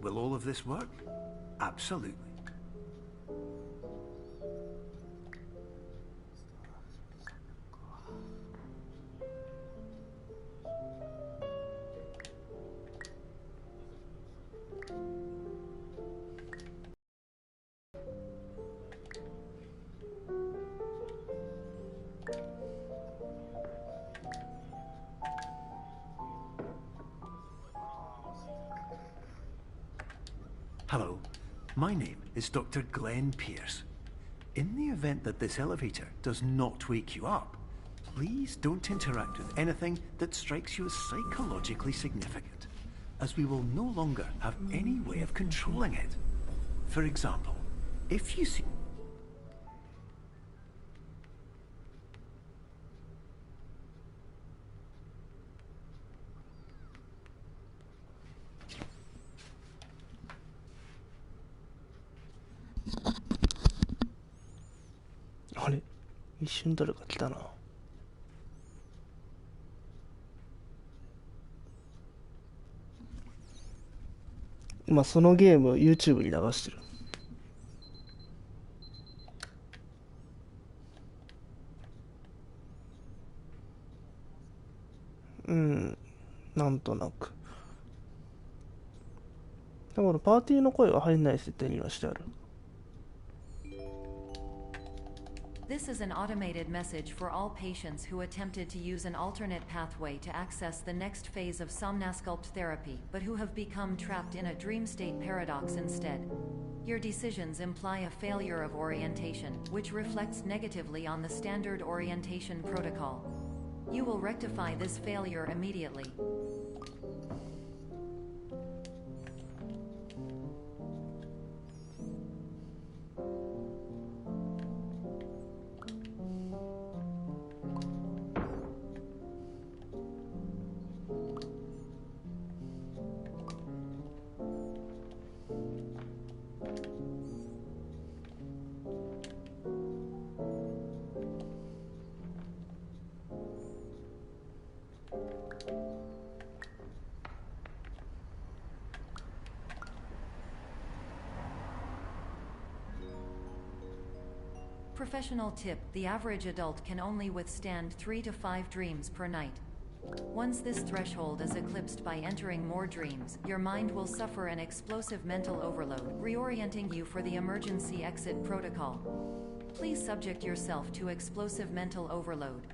will all of this work? Absolutely. Hello, my name is Dr. Glenn Pierce. In the event that this elevator does not wake you up, please don't interact with anything that strikes you as psychologically significant, as we will no longer have any way of controlling it. For example, if you see...あれ、一瞬誰か来たな。今そのゲーム YouTube に流してる。なんとなく。でもパーティーの声は入んない設定にはしてある。This is an automated message for all patients who attempted to use an alternate pathway to access the next phase of somnasculpt therapy, but who have become trapped in a dream state paradox instead. Your decisions imply a failure of orientation, which reflects negatively on the standard orientation protocol. You will rectify this failure immediately. Professional tip: the average adult can only withstand 3 to 5 dreams per night. Once this threshold is eclipsed by entering more dreams, your mind will suffer an explosive mental overload, reorienting you for the emergency exit protocol. Please subject yourself to explosive mental overload.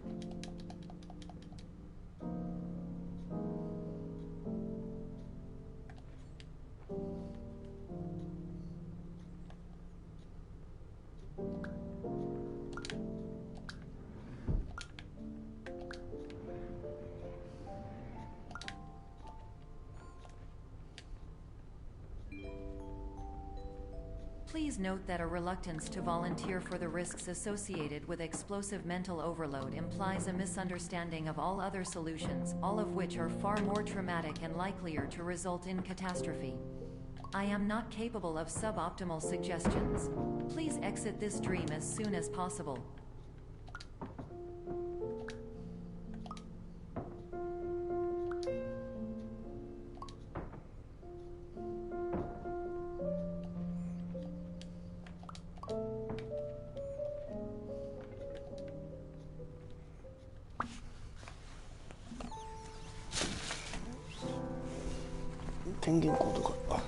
Please note that a reluctance to volunteer for the risks associated with explosive mental overload implies a misunderstanding of all other solutions, all of which are far more traumatic and likelier to result in catastrophe. I am not capable of suboptimal suggestions. Please exit this dream as soon as possible.電源コードが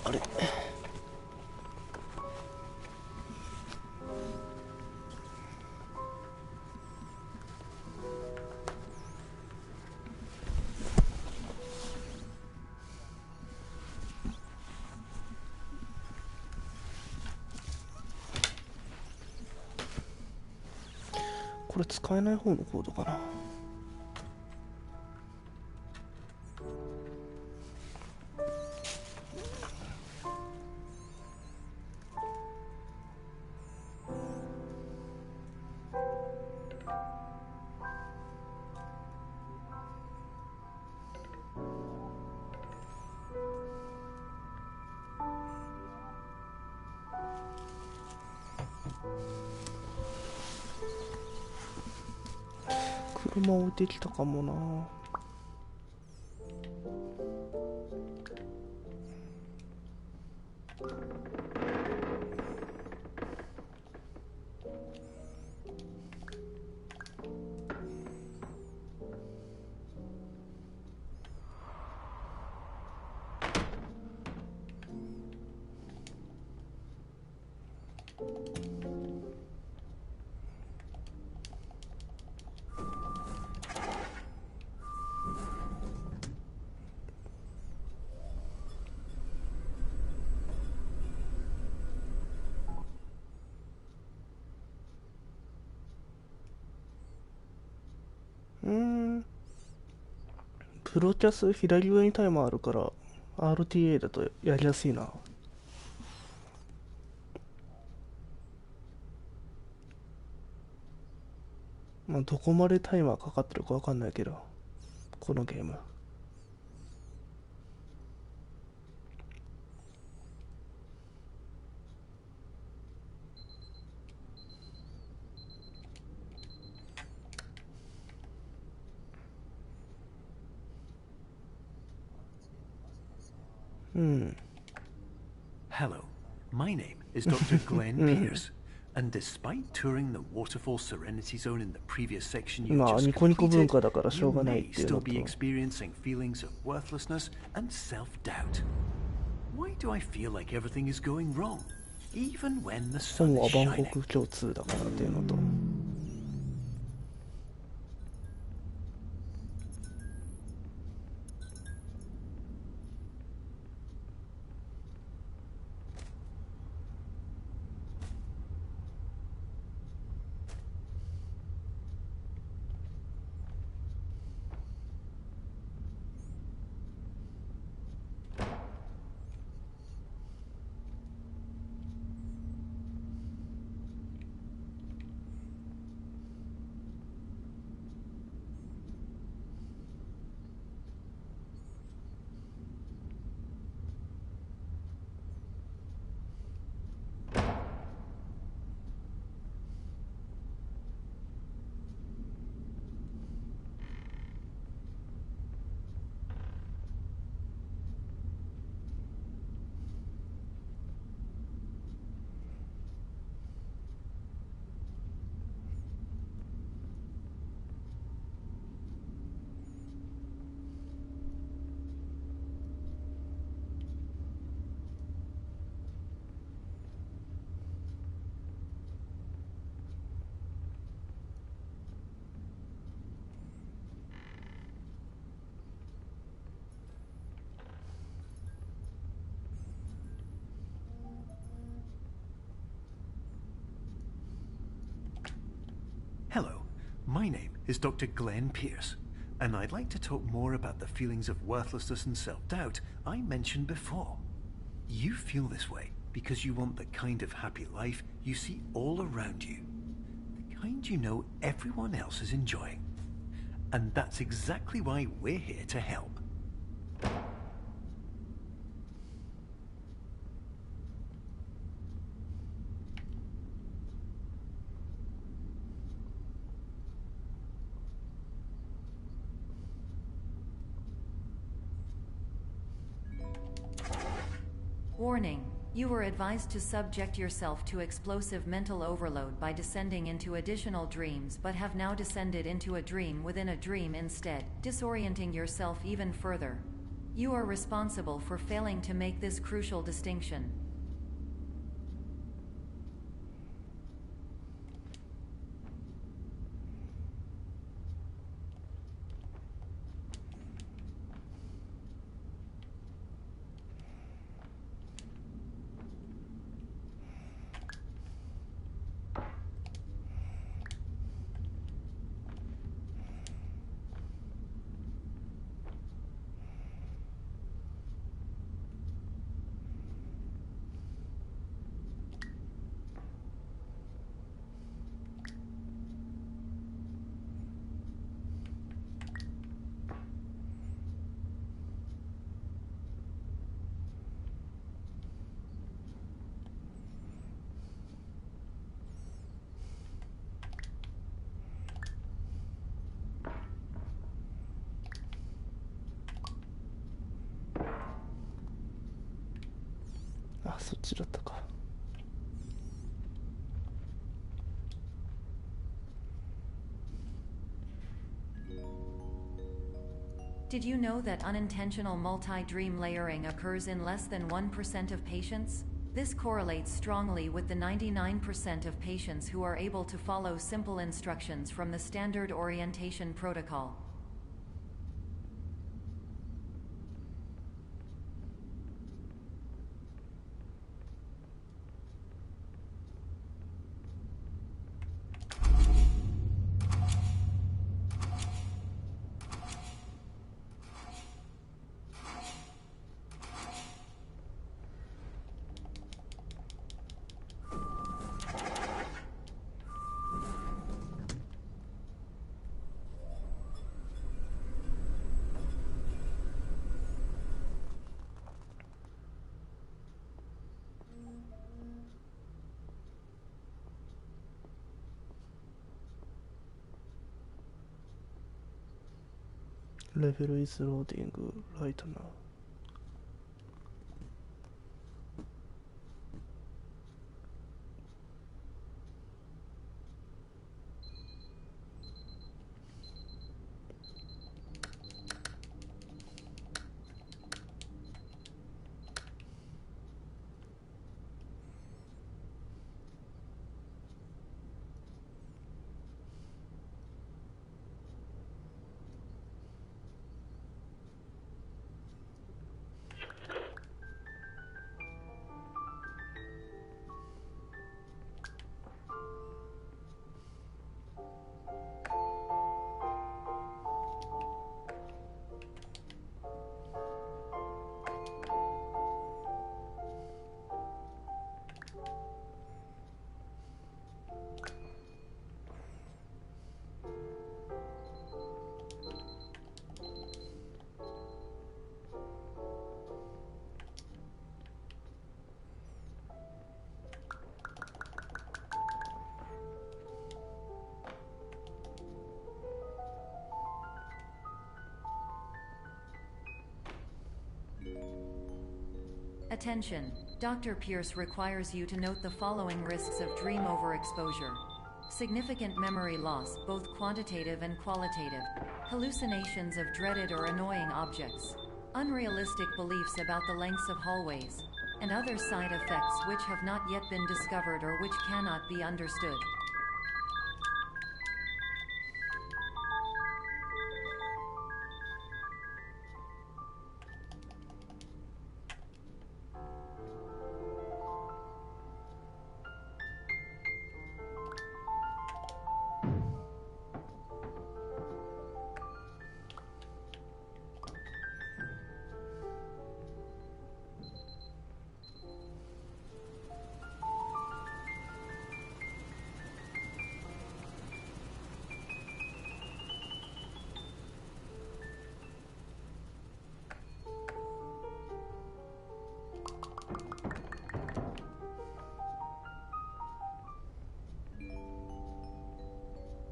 あれこれ使えない方のコードかな。これも置いてきたかもな。プロキャス左上にタイマーあるから RTA だとやりやすいな。まあどこまでタイマーかかってるかわかんないけど、このゲーム。Hello, my name is Dr. Glenn Pierce, and despite touring the Waterfall Serenity Zone in the previous section you まあ just ニコニコ文 completed, 化だからしょ you うがないっ may ていうの still と、 be experiencing feelings of worthlessness and self-doubt. Why do I feel like everything is going wrong, even when the 本 sun は is 万 shining? 国共通だからっていうのと、Hello, my name is Dr. Glenn Pierce, and I'd like to talk more about the feelings of worthlessness and self-doubt I mentioned before. You feel this way because you want the kind of happy life you see all around you, the kind you know everyone else is enjoying. And that's exactly why we're here to help. Warning. You were advised to subject yourself to explosive mental overload by descending into additional dreams, but have now descended into a dream within a dream instead, disorienting yourself even further. You are responsible for failing to make this crucial distinction. あ、そっちだったか。Did you know that unintentional multi-dream layering occurs in less than 1% of patients? This correlates strongly with the 99% of patients who are able to follow simple instructions from the standard orientation protocol. Level is loading right now. 'Attention! Dr. Pierce requires you to note the following risks of dream overexposure. Significant memory loss, both quantitative and qualitative. Hallucinations of dreaded or annoying objects. Unrealistic beliefs about the lengths of hallways. And other side effects which have not yet been discovered or which cannot be understood.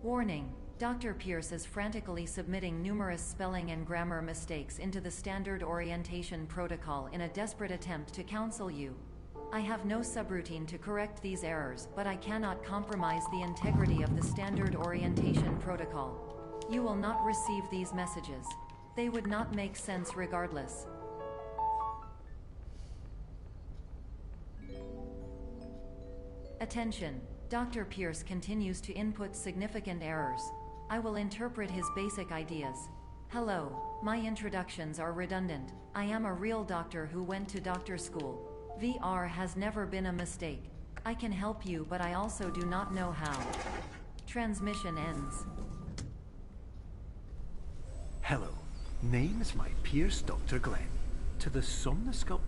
Warning: Dr. Pierce is frantically submitting numerous spelling and grammar mistakes into the standard orientation protocol in a desperate attempt to counsel you. I have no subroutine to correct these errors, but I cannot compromise the integrity of the standard orientation protocol. You will not receive these messages. They would not make sense regardless. Attention! Dr. Pierce continues to input significant errors. I will interpret his basic ideas. Hello, my introductions are redundant. I am a real doctor who went to doctor school. VR has never been a mistake. I can help you, but I also do not know how. Transmission ends. Hello, name is my Pierce Dr. Glenn. To the somnosculpt...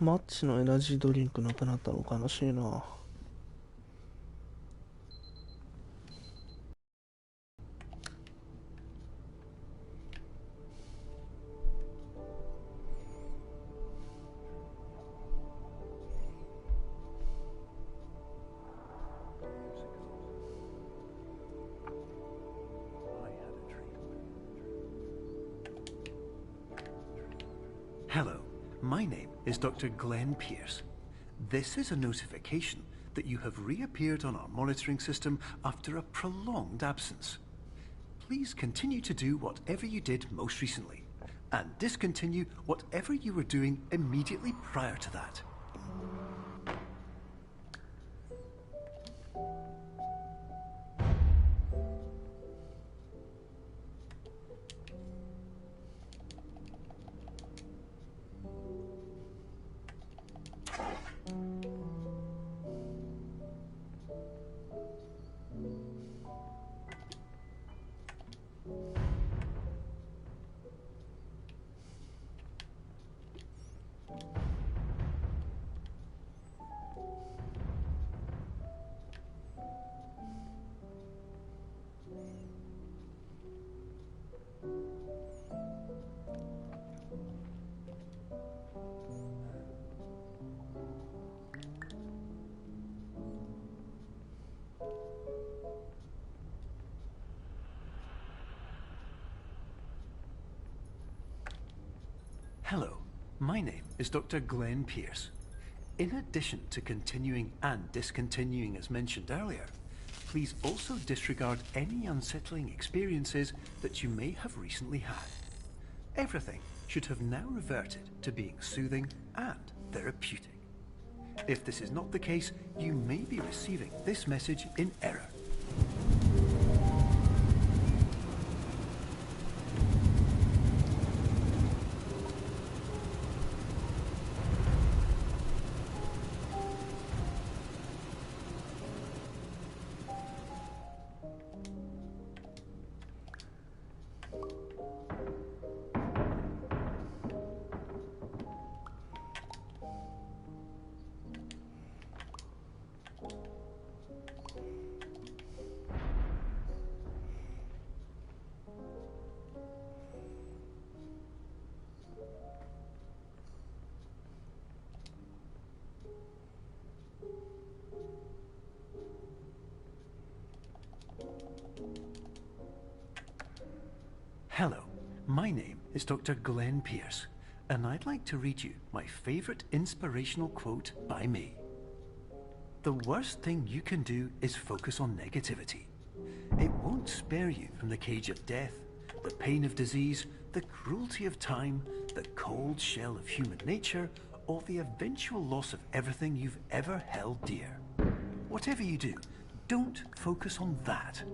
マッチのエナジードリンクなくなったの悲しいな。Hello, my name is Dr. Glenn Pierce. This is a notification that you have reappeared on our monitoring system after a prolonged absence. Please continue to do whatever you did most recently, and discontinue whatever you were doing immediately prior to that. Hello, my name is Dr. Glenn Pierce. In addition to continuing and discontinuing as mentioned earlier, please also disregard any unsettling experiences that you may have recently had. Everything should have now reverted to being soothing and therapeutic. If this is not the case, you may be receiving this message in error. Hello, my name is Dr. Glenn Pierce, and I'd like to read you my favorite inspirational quote by me. The worst thing you can do is focus on negativity. It won't spare you from the cage of death, the pain of disease, the cruelty of time, the cold shell of human nature, or the eventual loss of everything you've ever held dear. Whatever you do, don't focus on that.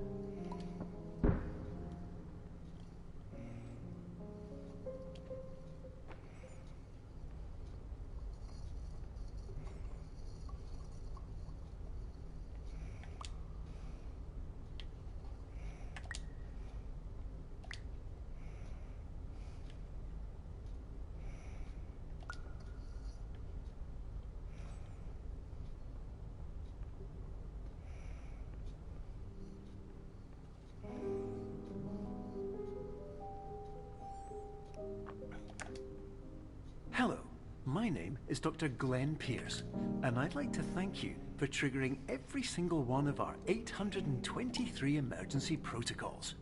Hello, my name is Dr. Glenn Pierce, and I'd like to thank you for triggering every single one of our 823 emergency protocols.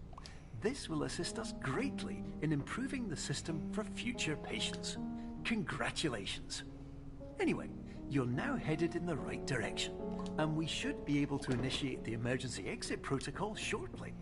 This will assist us greatly in improving the system for future patients. Congratulations. Anyway, you're now headed in the right direction, and we should be able to initiate the emergency exit protocol shortly.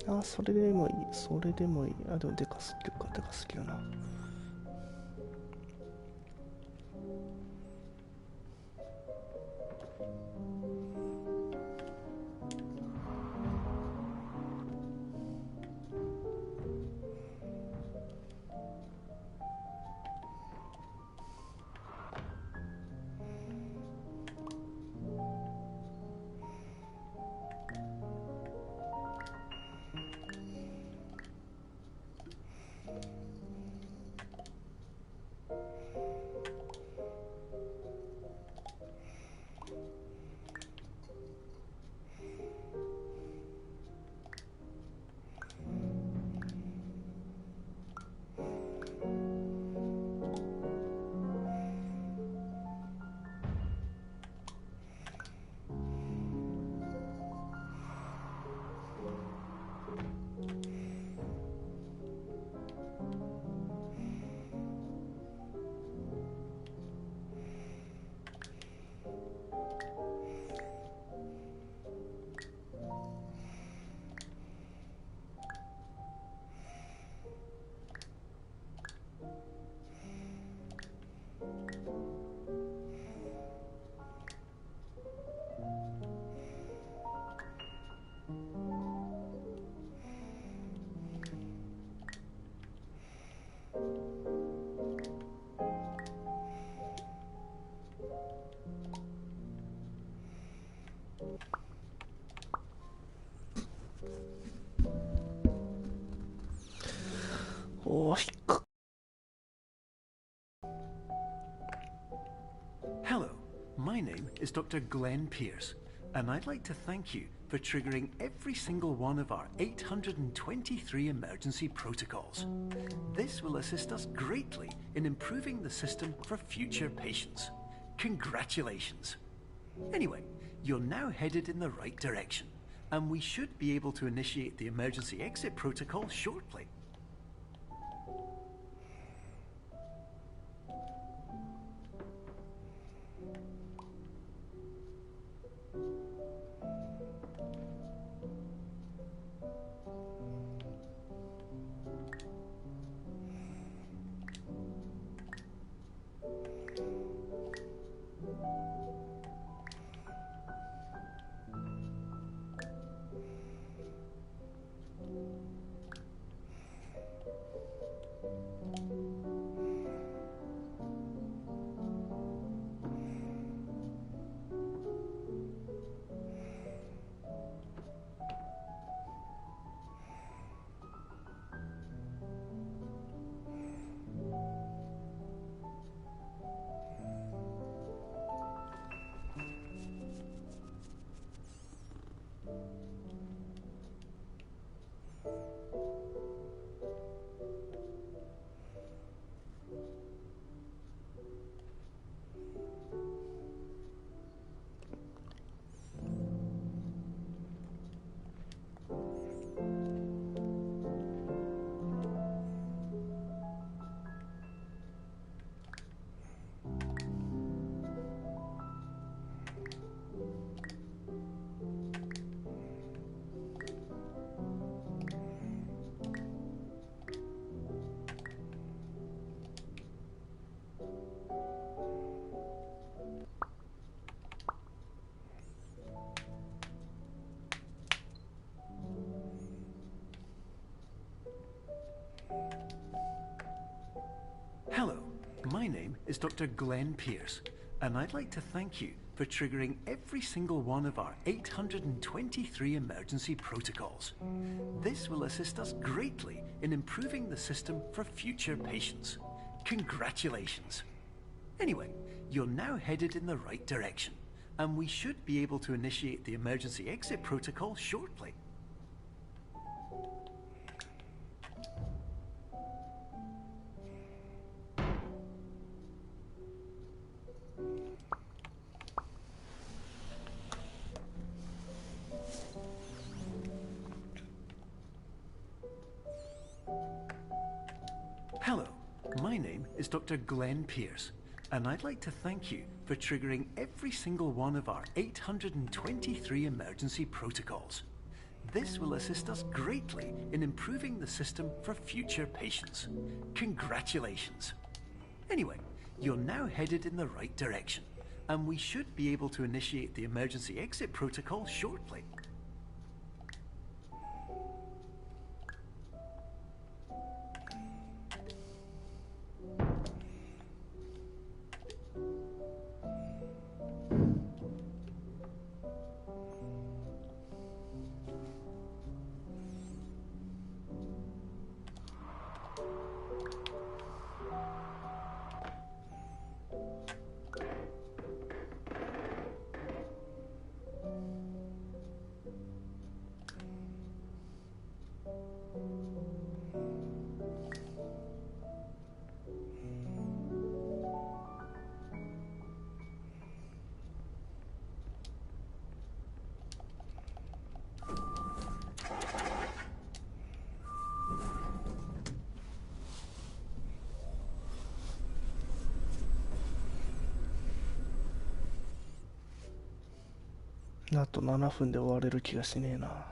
あ、それでもいい、それでもいい。あ、でもでかすぎるか、でかすぎるな。おー、引っか。Hello, my name is Dr. Glenn Pierce, and I'd like to thank you for triggering every single one of our 823 emergency protocols. This will assist us greatly in improving the system for future patients. Congratulations. Anyway, you're now headed in the right direction, and we should be able to initiate the emergency exit protocol shortly. Hello, my name is Dr. Glenn Pierce, and I'd like to thank you for triggering every single one of our 823 emergency protocols. This will assist us greatly in improving the system for future patients. Congratulations. Anyway, you're now headed in the right direction, and we should be able to initiate the emergency exit protocol shortly. Hello, my name is Dr. Glenn Pierce, and I'd like to thank you for triggering every single one of our 823 emergency protocols. This will assist us greatly in improving the system for future patients. Congratulations. Anyway, you're now headed in the right direction, and we should be able to initiate the emergency exit protocol shortly.あと7分で終われる気がしねえな。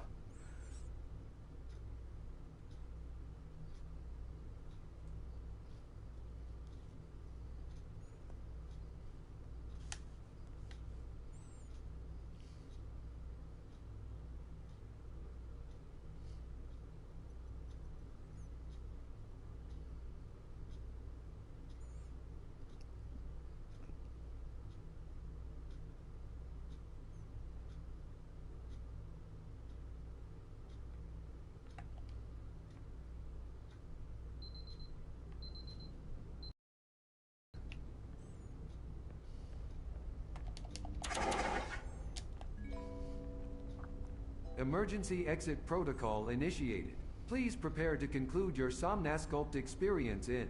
Emergency exit protocol initiated. Please prepare to conclude your Somnasculpt experience in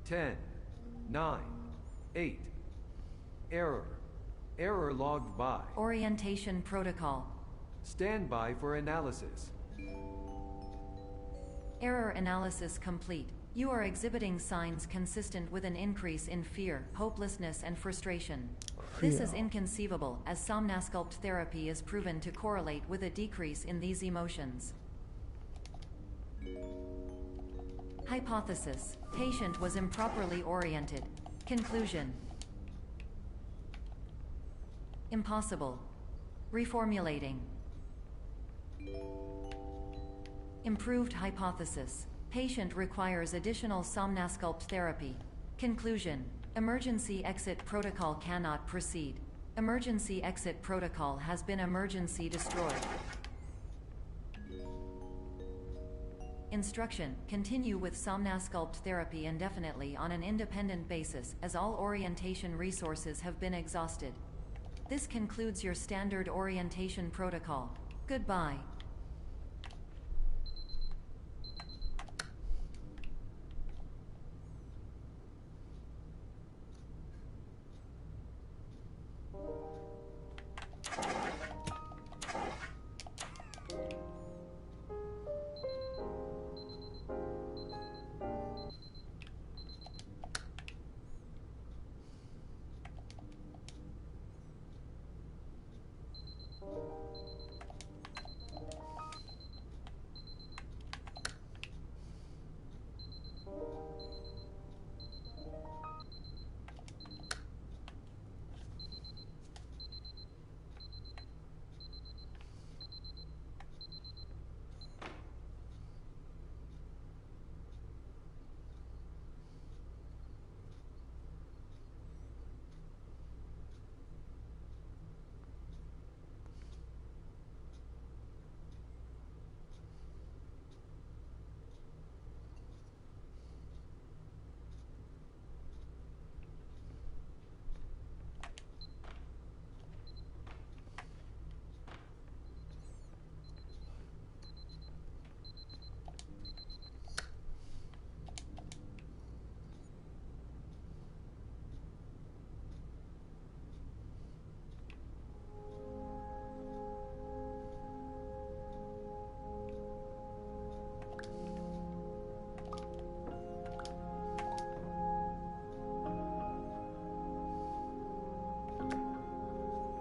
10, 9, 8. Error. Error logged by. Orientation protocol. Stand by for analysis. Error analysis complete. You are exhibiting signs consistent with an increase in fear, hopelessness, and frustration. This is inconceivable, as Somnasculpt therapy is proven to correlate with a decrease in these emotions. Hypothesis: patient was improperly oriented. Conclusion: impossible. Reformulating. Improved hypothesis: patient requires additional Somnasculpt therapy. Conclusion: emergency exit protocol cannot proceed. Emergency exit protocol has been emergency destroyed. Instruction: continue with Somnasculpt therapy indefinitely on an independent basis, as all orientation resources have been exhausted. This concludes your standard orientation protocol. Goodbye.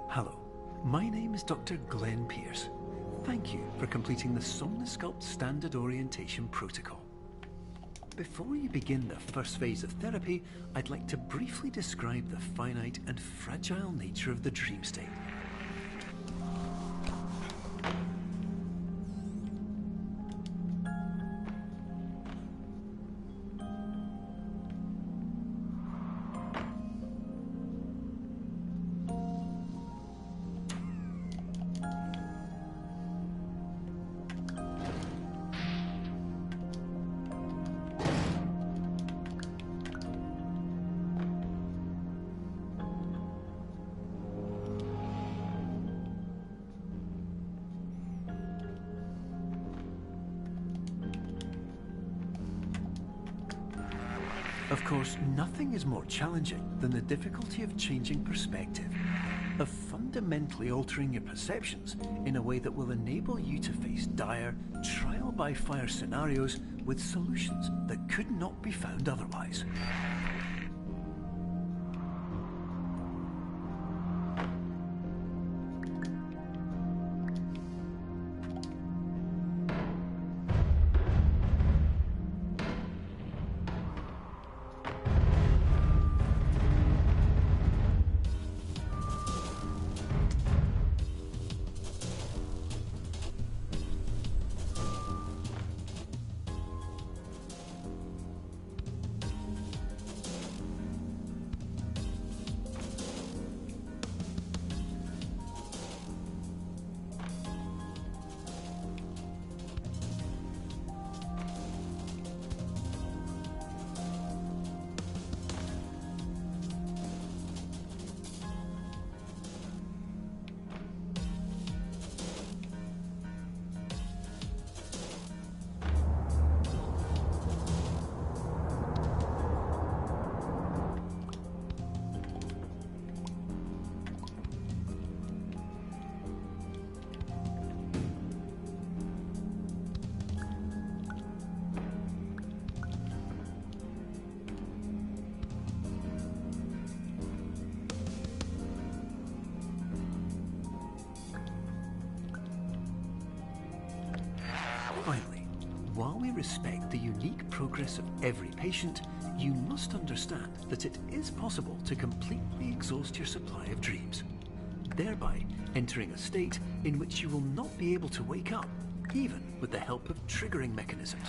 Hello, my name is Dr. Glenn Pierce. Thank you for completing the Somnosculpt Standard Orientation Protocol. Before you begin the first phase of therapy, I'd like to briefly describe the finite and fragile nature of the dream state. Of course, nothing is more challenging than the difficulty of changing perspective, of fundamentally altering your perceptions in a way that will enable you to face dire, trial-by-fire scenarios with solutions that could not be found otherwise. Finally, while we respect the unique progress of every patient, you must understand that it is possible to completely exhaust your supply of dreams, thereby entering a state in which you will not be able to wake up, even with the help of triggering mechanisms.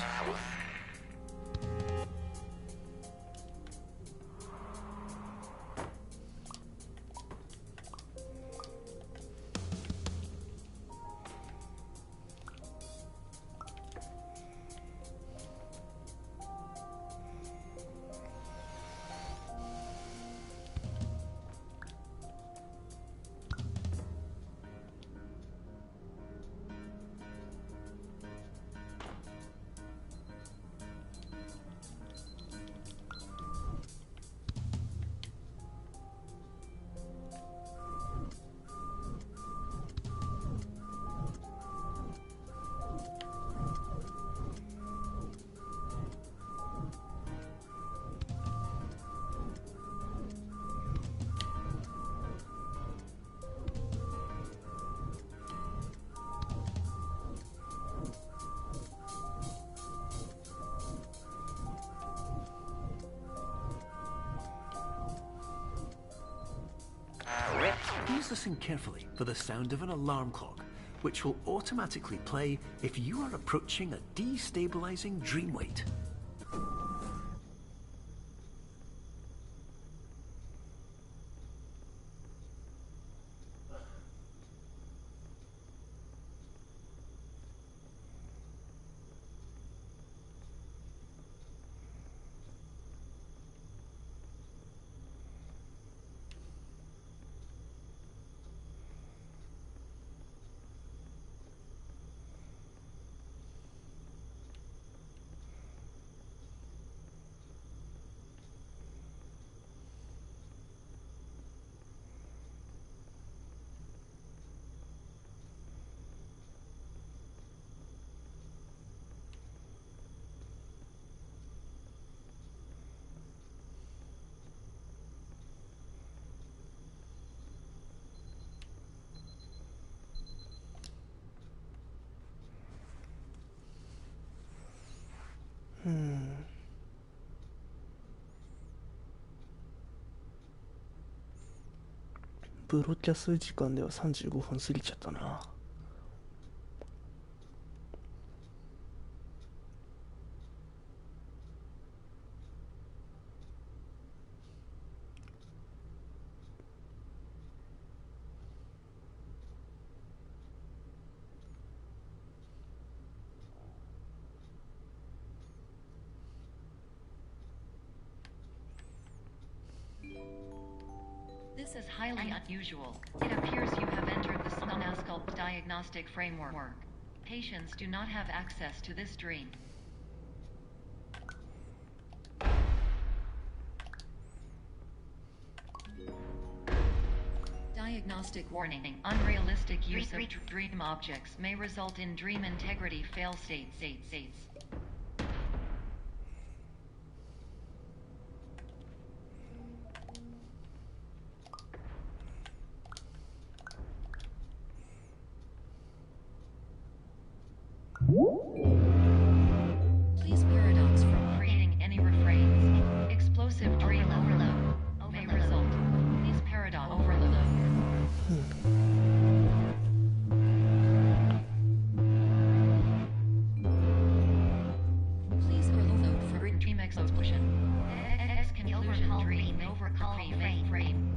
Please listen carefully for the sound of an alarm clock, which will automatically play if you are approaching a destabilizing dream weight. うん。ブロキャス時間では35分過ぎちゃったな。This is highly unusual. It appears you have entered the Somnasculpt diagnostic framework. Patients do not have access to this dream. Diagnostic warning. Unrealistic use of dream objects may result in dream integrity fail states. Please paradox from creating any refrains. Explosive dream overload may result. Please paradox overload. Please overload for dream explosion. Exclusion dream overcall frame.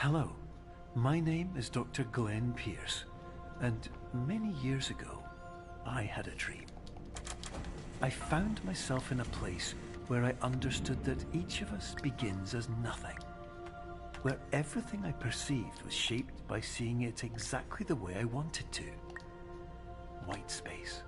Hello, my name is Dr. Glenn Pierce, and many years ago, I had a dream. I found myself in a place where I understood that each of us begins as nothing, where everything I perceived was shaped by seeing it exactly the way I wanted to. White space.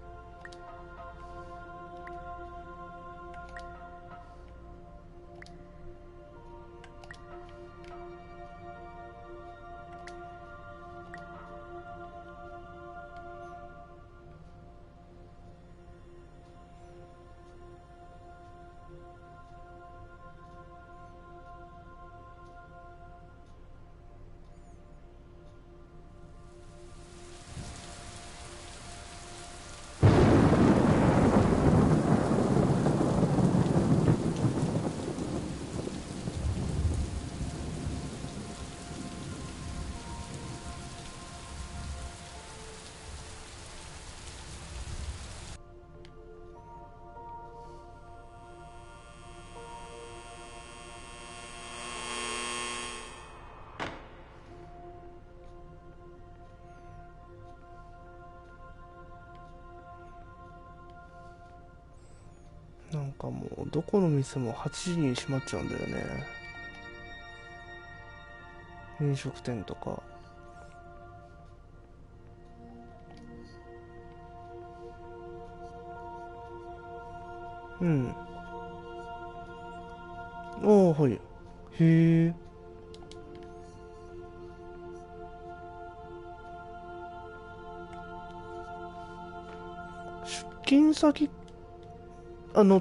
なんかもうどこの店も8時に閉まっちゃうんだよね。飲食店とか。うん。ああ、はい。へえ。出勤先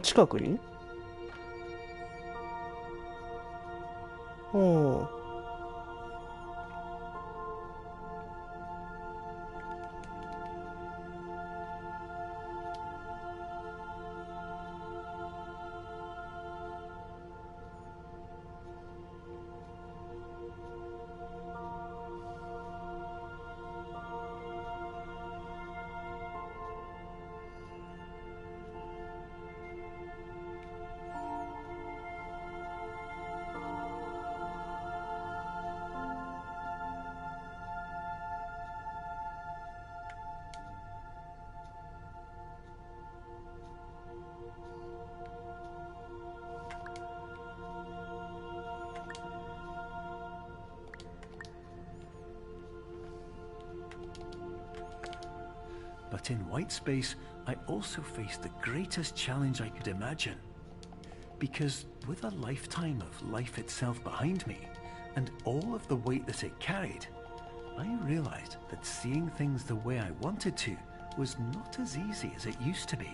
近くに。ああ。But in white space, I also faced the greatest challenge I could imagine. Because with a lifetime of life itself behind me, and all of the weight that it carried, I realized that seeing things the way I wanted to was not as easy as it used to be.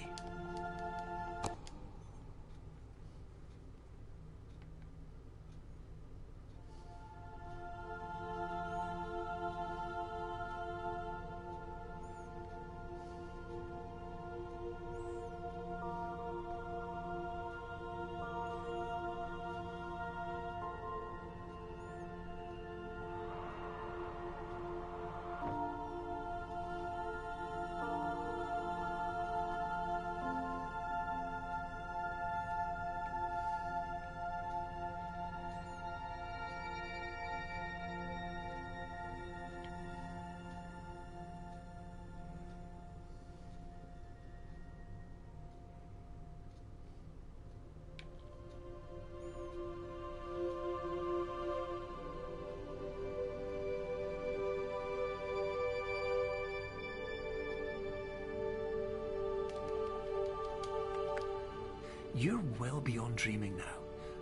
You're well beyond dreaming now,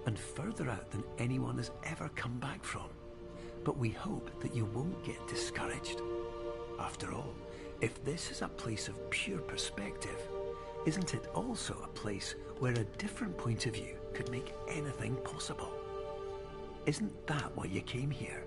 and further out than anyone has ever come back from. But we hope that you won't get discouraged. After all, if this is a place of pure perspective, isn't it also a place where a different point of view could make anything possible? Isn't that why you came here?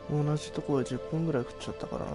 同じところで10分ぐらい食っちゃったからな。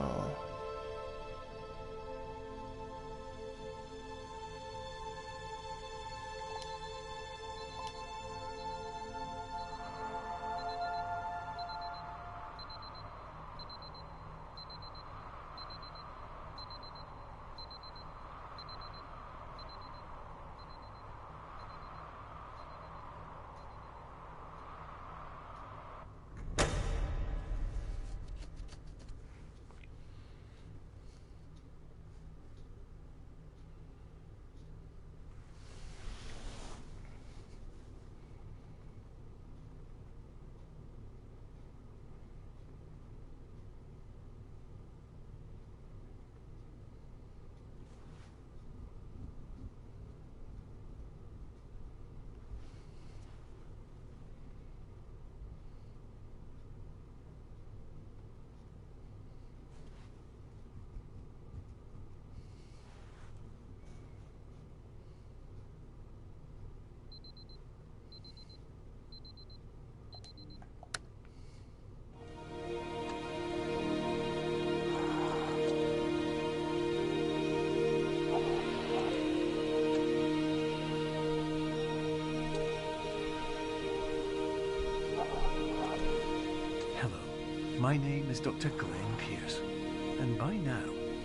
My name is Dr. Glenn Pierce, and by now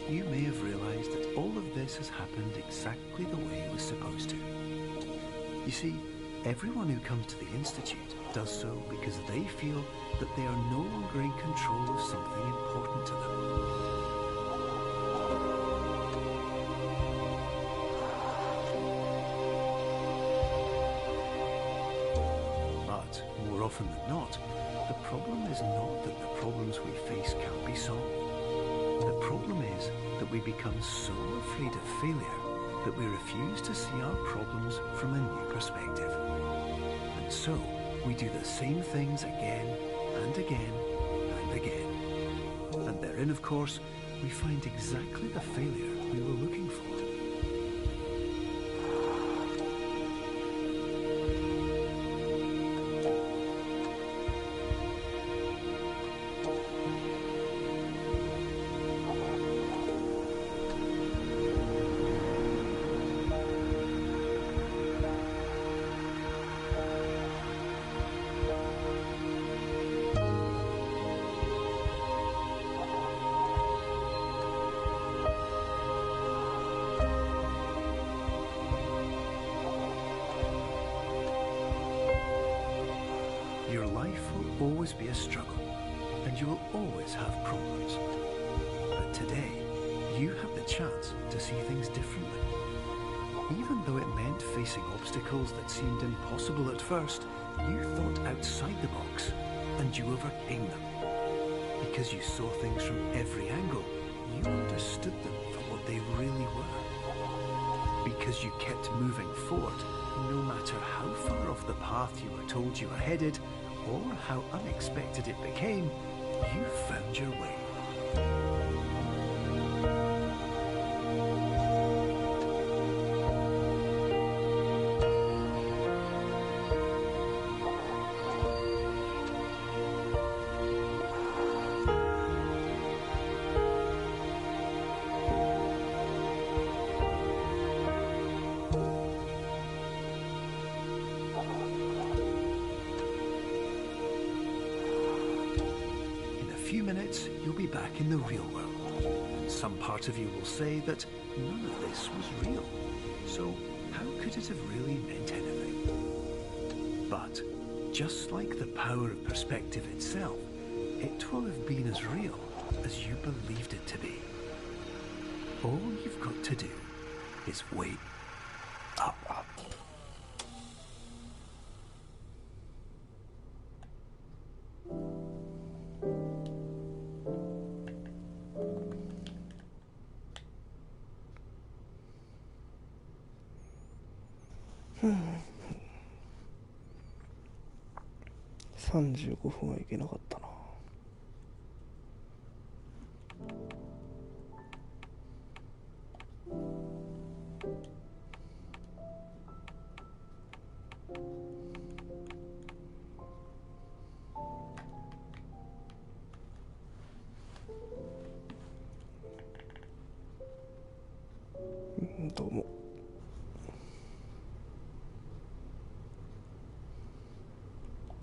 you may have realized that all of this has happened exactly the way it was supposed to. You see, Everyone who comes to the Institute does so because they feel that they are no longer in control of something important to them. But more often than not, the problem is not that the problems we face can't be solved. The problem is that we become so afraid of failure that we refuse to see our problems from a new perspective. And so, we do the same things again and again and again. And therein, of course, we find exactly the failure we were looking for. Your life will always be a struggle, and you will always have problems. But today, you have the chance to see things differently. Even though it meant facing obstacles that seemed impossible at first, you thought outside the box, and you overcame them. Because you saw things from every angle, you understood them for what they really were. Because you kept moving forward, no matter how far off the path you were told you were headed, or how unexpected it became, you found your way. Few minutes, you'll be back in the real world. And some part of you will say that none of this was real. So how could it have really meant anything? But just like the power of perspective itself, it will have been as real as you believed it to be. All you've got to do is wait up. 35分はいけなかったな。どうも。